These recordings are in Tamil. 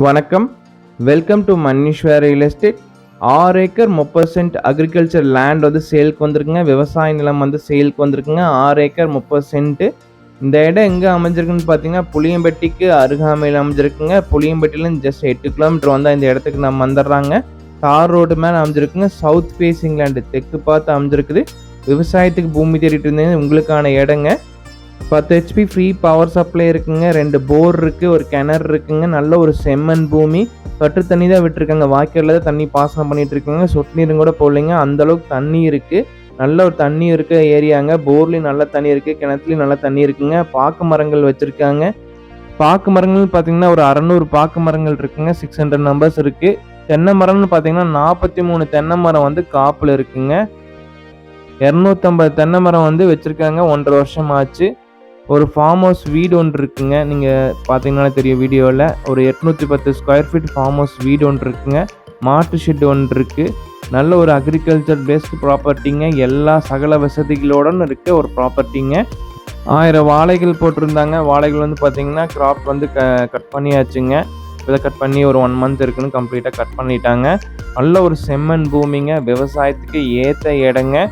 வணக்கம். Welcome to Mannishwar real estate. 6 acre 30 cent agriculture land வந்து சேலுக்கு வந்திருக்குங்க. விவசாய நிலம் வந்து சேலுக்கு வந்திருக்குங்க. 6 ஏக்கர் 30 சென்ட். இந்த இடம் எங்கே அமைஞ்சிருக்குன்னு பார்த்தீங்கன்னா புளியம்பட்டிக்கு அருகாமையில் அமைஞ்சிருக்குங்க. புளியம்பட்டியிலேருந்து ஜஸ்ட் 8 கிலோமீட்டர் வந்தால் இந்த இடத்துக்கு நம்ம வந்துடுறாங்க. தார் ரோடு மேலே அமைஞ்சிருக்குங்க. சவுத் ஃபேஸிங் லேண்டு, தெற்கு பார்த்து அமைஞ்சிருக்குது. விவசாயத்துக்கு பூமி தேடிட்டு இருந்தீங்க உங்களுக்கான இடங்க. 10 HP ஃப்ரீ பவர் சப்ளை இருக்குங்க. 2 போர் இருக்குது, ஒரு கிணறு இருக்குங்க. நல்ல ஒரு செம்மண் பூமி. கட்டு தண்ணி தான் விட்டுருக்காங்க. வாய்க்காலில் தான் தண்ணி பாசனம் பண்ணிட்டு இருக்காங்க. சொட்டு நீரும் கூட போடலைங்க. அந்தளவுக்கு தண்ணி இருக்குது. நல்ல ஒரு தண்ணி இருக்க ஏரியாங்க. போர்லேயும் நல்ல தண்ணி இருக்குது, கிணத்துலையும் நல்ல தண்ணி இருக்குங்க. பாக்கு மரங்கள் வச்சுருக்காங்க. பாக்கு மரங்கள் பார்த்தீங்கன்னா ஒரு 600 பாக்கு மரங்கள் இருக்குங்க. 600 நம்பர்ஸ் இருக்குது. தென்னை மரம்னு பார்த்தீங்கன்னா 43 தென்னை மரம் வந்து காப்பில் இருக்குங்க. 250 தென்னை மரம் வந்து வச்சுருக்காங்க. 1.5 வருஷம் ஆச்சு. ஒரு ஃபார்ம் ஹவுஸ் வீடு ஒன்று இருக்குங்க. நீங்கள் பார்த்தீங்கன்னா தெரியும் வீடியோவில். ஒரு 810 ஸ்கொயர் ஃபீட் ஃபார்ம் ஹவுஸ் வீடு ஒன்று இருக்குங்க. மாட்டு ஷெட் ஒன்று இருக்குது. நல்ல ஒரு அக்ரிகல்ச்சர் பேஸ்டு ப்ராப்பர்ட்டிங்க. எல்லா சகல வசதிகளோடு இருக்க ஒரு ப்ராப்பர்ட்டிங்க. 1000 வாழைகள் போட்டிருந்தாங்க. வாழைகள் வந்து பார்த்தீங்கன்னா கிராப் வந்து கட் பண்ணியாச்சுங்க. இதை கட் பண்ணி ஒரு 1 மந்த் இருக்குன்னு கம்ப்ளீட்டாக கட் பண்ணிட்டாங்க. நல்ல ஒரு செம்மண் பூமிங்க. விவசாயத்துக்கு ஏற்ற இடங்க.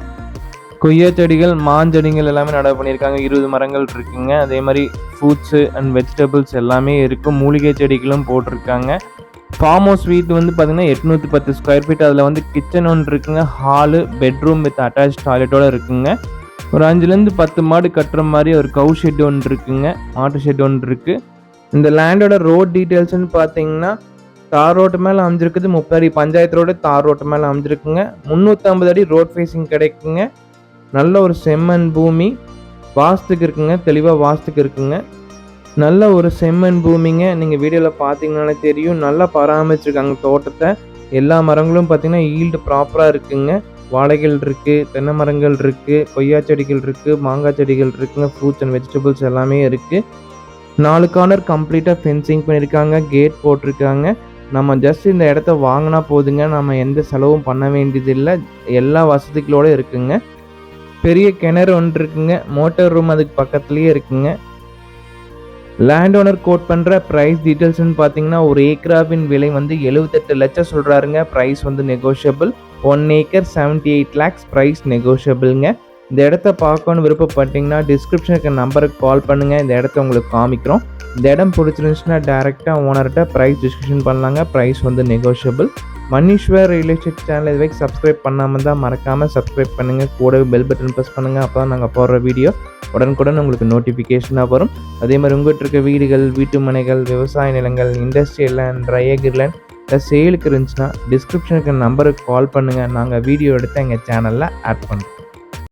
கொய்யா செடிகள், மாஞ்செடிகள் எல்லாமே நடவு பண்ணியிருக்காங்க. 20 மரங்கள் இருக்குங்க. அதே மாதிரி ஃப்ரூட்ஸு அண்ட் வெஜிடபிள்ஸ் எல்லாமே இருக்கும். மூலிகை செடிகளும் போட்டிருக்காங்க. ஃபார்ம் ஹவுஸ் வீட்டு வந்து பார்த்திங்கன்னா 810 ஸ்கொயர் ஃபீட். அதில் வந்து கிச்சன் ஒன்று இருக்குங்க. ஹாலு, பெட்ரூம் வித் அட்டாச் டாய்லெட்டோடு இருக்குங்க. ஒரு 5லேருந்து 10 மாடு கட்டுற மாதிரி ஒரு கவு ஷெட் ஒன்று இருக்குங்க. மாட்டு ஷெட் ஒன்று இருக்குது. இந்த லேண்டோட ரோட் டீட்டெயில்ஸ்னு பார்த்தீங்கன்னா தார் ரோட்டு மேலே அமைஞ்சிருக்குது. 30 அடி பஞ்சாயத்து ரோடு தார் ரோட்டு மேலே அமைஞ்சிருக்குங்க. 350 அடி ரோட் ஃபேஸிங் கிடைக்குங்க. நல்ல ஒரு செம்மண் பூமி. வாஸ்துக்கு இருக்குங்க. தெளிவாக வாஸ்துக்கு இருக்குங்க. நல்ல ஒரு செம்மண் பூமிங்க. நீங்கள் வீடியோவில் பார்த்தீங்கன்னாலே தெரியும். நல்லா பராமரிச்சிருக்காங்க தோட்டத்தை. எல்லா மரங்களும் பார்த்தீங்கன்னா ஈல்டு ப்ராப்பராக இருக்குங்க. வாழைகள் இருக்குது, தென்னை மரங்கள் இருக்குது, கொய்யா செடிகள் இருக்குது, மாங்காய் செடிகள் இருக்குங்க. ஃப்ரூட்ஸ் அண்ட் வெஜிடபிள்ஸ் எல்லாமே இருக்குது. 4 கார்னர் கம்ப்ளீட்டாக ஃபென்சிங் பண்ணியிருக்காங்க. கேட் போட்டிருக்காங்க. நம்ம ஜஸ்ட் இந்த இடத்த வாங்கினா போதுங்க. நம்ம எந்த செலவும் பண்ண வேண்டியதில்லை. எல்லா வசதிகளோடு இருக்குங்க. பெரிய கிணறு ஒன்று இருக்குங்க. மோட்டார் ரூம் அதுக்கு பக்கத்துலேயே இருக்குங்க. லேண்ட் ஓனர் கோட் பண்ணுற ப்ரைஸ் டீட்டெயில்ஸ்னு பார்த்தீங்கன்னா ஒரு ஏக்கராவின் விலை வந்து 78 லட்சம் சொல்கிறாருங்க. ப்ரைஸ் வந்து நெகோஷியபிள். 1 ஏக்கர் 78 lakhs ப்ரைஸ் நெகோஷியபிள்ங்க. இந்த இடத்த பார்க்கணுன்னு விருப்பப்பட்டீங்கன்னா டிஸ்கிரிப்ஷனுக்கு நம்பருக்கு கால் பண்ணுங்கள். இந்த இடத்த உங்களுக்கு காமிக்கிறோம். இந்த இடம் பிடிச்சிருந்துச்சுன்னா டேரெக்டாக ஓனர்கிட்ட ப்ரைஸ் டிஸ்கஷன் பண்ணலாங்க. ப்ரைஸ் வந்து நெகோஷியபிள். மன்னிஷ்வர் ரியல் எஸ்டேட் சேனல் இது வரைக்கும் சப்ஸ்கிரைப் பண்ணாமல் தான் மறக்காமல் சப்ஸ்கிரைப் பண்ணுங்கள். கூடவே பெல் பட்டன் ப்ரெஸ் பண்ணுங்கள். அப்போ தான் நாங்கள் போடுற வீடியோ உடனுக்குடன் உங்களுக்கு நோட்டிஃபிகேஷனாக வரும். அதே மாதிரி உங்கள்கிட்ட இருக்க வீடுகள், வீட்டு மனைகள், விவசாய நிலங்கள், இண்டஸ்ட்ரியல் லேண்ட், ட்ரையர் லேண்ட் இல்லை சேலுக்கு இருந்துச்சுன்னா டிஸ்கிரிப்ஷனுக்கு நம்பருக்கு கால் பண்ணுங்கள். நாங்கள் வீடியோ எடுத்து எங்கள் சேனலில் ஆட் பண்ணுறோம்.